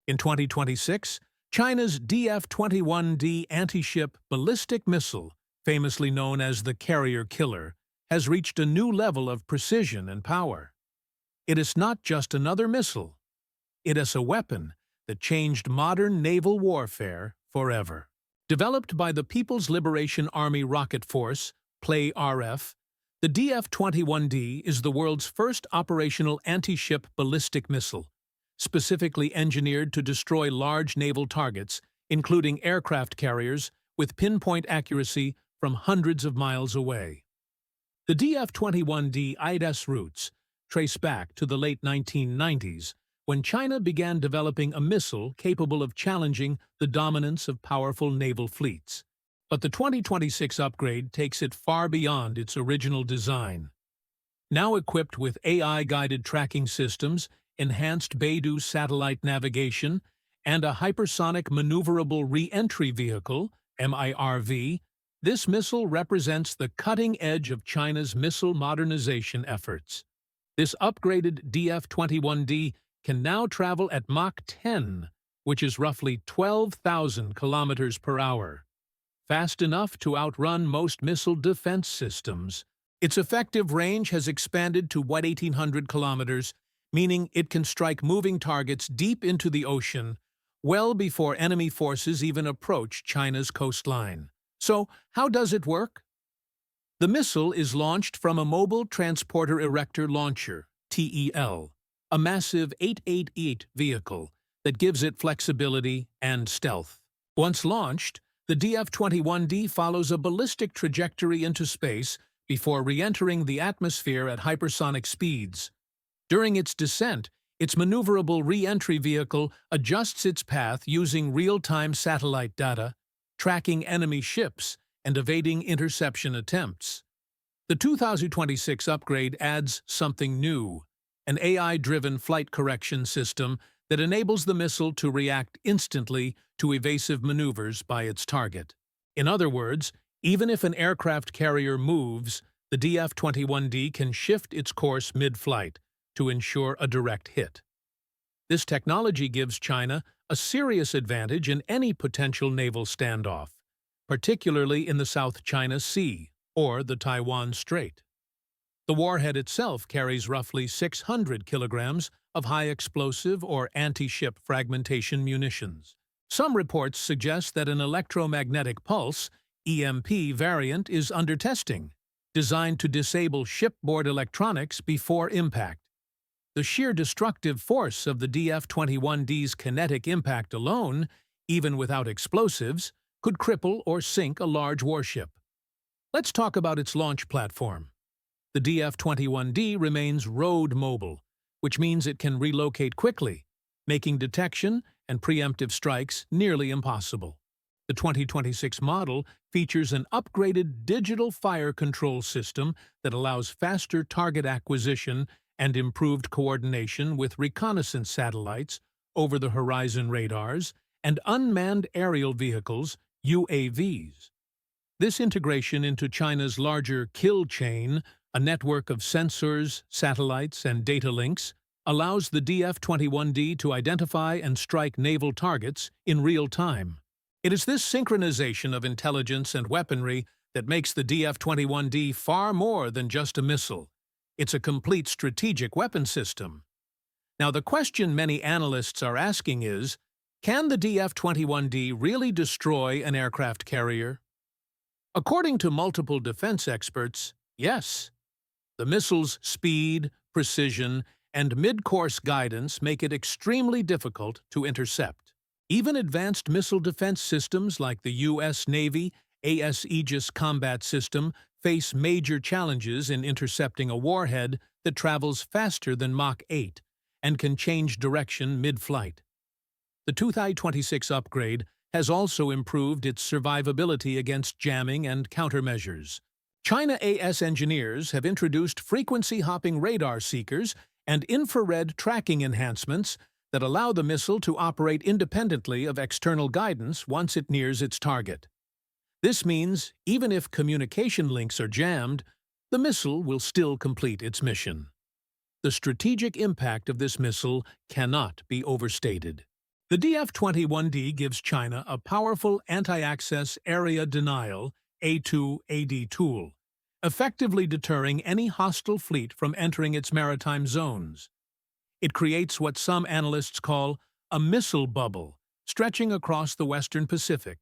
In 2026, China's DF-21D anti-ship ballistic missile, famously known as the carrier killer, has reached a new level of precision and power. It is not just another missile. It is a weapon that changed modern naval warfare forever. Developed by the People's Liberation Army Rocket Force, PLARF, the DF-21D is the world's first operational anti-ship ballistic missile, specifically engineered to destroy large naval targets, including aircraft carriers, with pinpoint accuracy from hundreds of miles away. The DF-21D IDS roots trace back to the late 1990s, when China began developing a missile capable of challenging the dominance of powerful naval fleets. But the 2026 upgrade takes it far beyond its original design. Now equipped with AI-guided tracking systems, enhanced Beidou satellite navigation, and a hypersonic maneuverable re-entry vehicle, MIRV, this missile represents the cutting edge of China's missile modernization efforts. This upgraded DF-21D can now travel at Mach 10, which is roughly 12,000 kilometers per hour, fast enough to outrun most missile defense systems. Its effective range has expanded to 1,800 kilometers, meaning it can strike moving targets deep into the ocean, well before enemy forces even approach China's coastline. So, how does it work? The missile is launched from a Mobile Transporter Erector Launcher, TEL, a massive 888 vehicle that gives it flexibility and stealth. Once launched, the DF-21D follows a ballistic trajectory into space before re-entering the atmosphere at hypersonic speeds. During its descent, its maneuverable re-entry vehicle adjusts its path using real-time satellite data, tracking enemy ships and evading interception attempts. The 2026 upgrade adds something new, an AI-driven flight correction system that enables the missile to react instantly to evasive maneuvers by its target. In other words, even if an aircraft carrier moves, the DF-21D can shift its course mid-flight to ensure a direct hit. This technology gives China a serious advantage in any potential naval standoff, particularly in the South China Sea or the Taiwan Strait. The warhead itself carries roughly 600 kilograms of high-explosive or anti-ship fragmentation munitions. Some reports suggest that an electromagnetic pulse, EMP variant, is under testing, designed to disable shipboard electronics before impact. The sheer destructive force of the DF-21D's kinetic impact alone, even without explosives, could cripple or sink a large warship. Let's talk about its launch platform. The DF-21D remains road mobile, which means it can relocate quickly, making detection and preemptive strikes nearly impossible. The 2026 model features an upgraded digital fire control system that allows faster target acquisition and improved coordination with reconnaissance satellites, over-the-horizon radars, and unmanned aerial vehicles, UAVs. This integration into China's larger kill chain, a network of sensors, satellites, and data links, allows the DF-21D to identify and strike naval targets in real time. It is this synchronization of intelligence and weaponry that makes the DF-21D far more than just a missile. It's a complete strategic weapon system. Now, the question many analysts are asking is, can the DF-21D really destroy an aircraft carrier? According to multiple defense experts, yes. The missile's speed, precision, and mid-course guidance make it extremely difficult to intercept. Even advanced missile defense systems like the U.S. Navy Aegis combat system face major challenges in intercepting a warhead that travels faster than Mach 8 and can change direction mid-flight. The 2026 upgrade has also improved its survivability against jamming and countermeasures. China AS engineers have introduced frequency-hopping radar seekers and infrared tracking enhancements that allow the missile to operate independently of external guidance once it nears its target. This means, even if communication links are jammed, the missile will still complete its mission. The strategic impact of this missile cannot be overstated. The DF-21D gives China a powerful anti-access area denial A2AD tool, effectively deterring any hostile fleet from entering its maritime zones. It creates what some analysts call a missile bubble, stretching across the Western Pacific,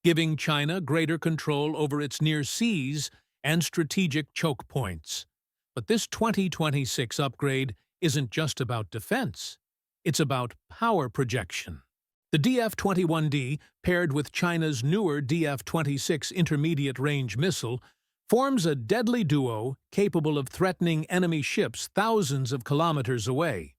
giving China greater control over its near seas and strategic choke points. But this 2026 upgrade isn't just about defense. It's about power projection. The DF-21D, paired with China's newer DF-26 intermediate-range missile, forms a deadly duo capable of threatening enemy ships thousands of kilometers away.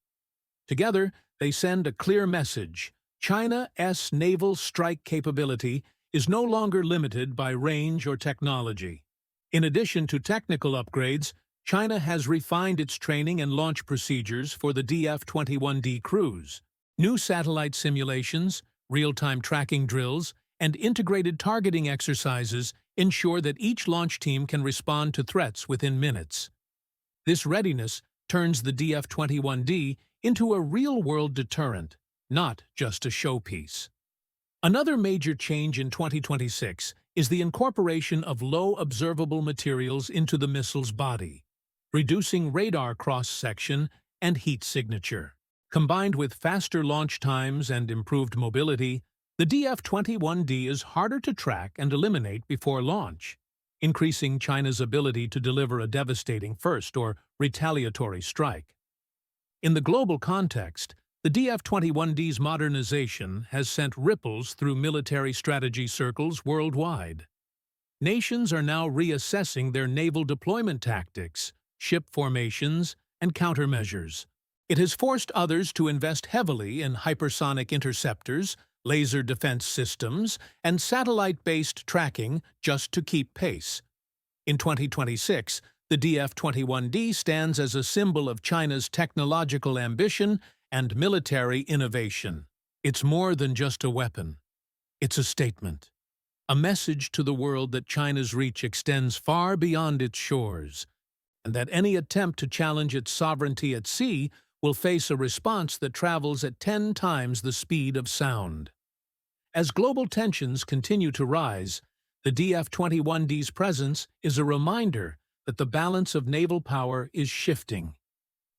Together, they send a clear message. China's naval strike capability is no longer limited by range or technology. In addition to technical upgrades, China has refined its training and launch procedures for the DF-21D crews. New satellite simulations, real-time tracking drills, and integrated targeting exercises ensure that each launch team can respond to threats within minutes. This readiness turns the DF-21D into a real-world deterrent, not just a showpiece. Another major change in 2026 is the incorporation of low-observable materials into the missile's body, reducing radar cross-section and heat signature. Combined with faster launch times and improved mobility, the DF-21D is harder to track and eliminate before launch, increasing China's ability to deliver a devastating first or retaliatory strike. In the global context, the DF-21D's modernization has sent ripples through military strategy circles worldwide. Nations are now reassessing their naval deployment tactics, ship formations, and countermeasures. It has forced others to invest heavily in hypersonic interceptors, laser defense systems, and satellite-based tracking just to keep pace. In 2026, the DF-21D stands as a symbol of China's technological ambition and military innovation. It's more than just a weapon. It's a statement, a message to the world that China's reach extends far beyond its shores, and that any attempt to challenge its sovereignty at sea will face a response that travels at 10 times the speed of sound. As global tensions continue to rise, the DF-21D's presence is a reminder that the balance of naval power is shifting.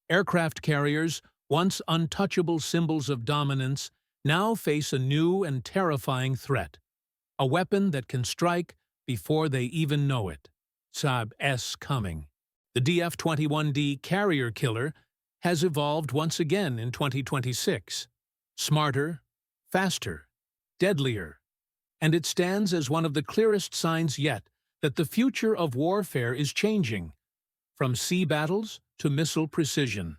Aircraft carriers, once untouchable symbols of dominance, now face a new and terrifying threat, a weapon that can strike before they even know it. Saab's coming. The DF-21D carrier killer has evolved once again in 2026. Smarter, faster, deadlier. And it stands as one of the clearest signs yet that the future of warfare is changing, from sea battles to missile precision.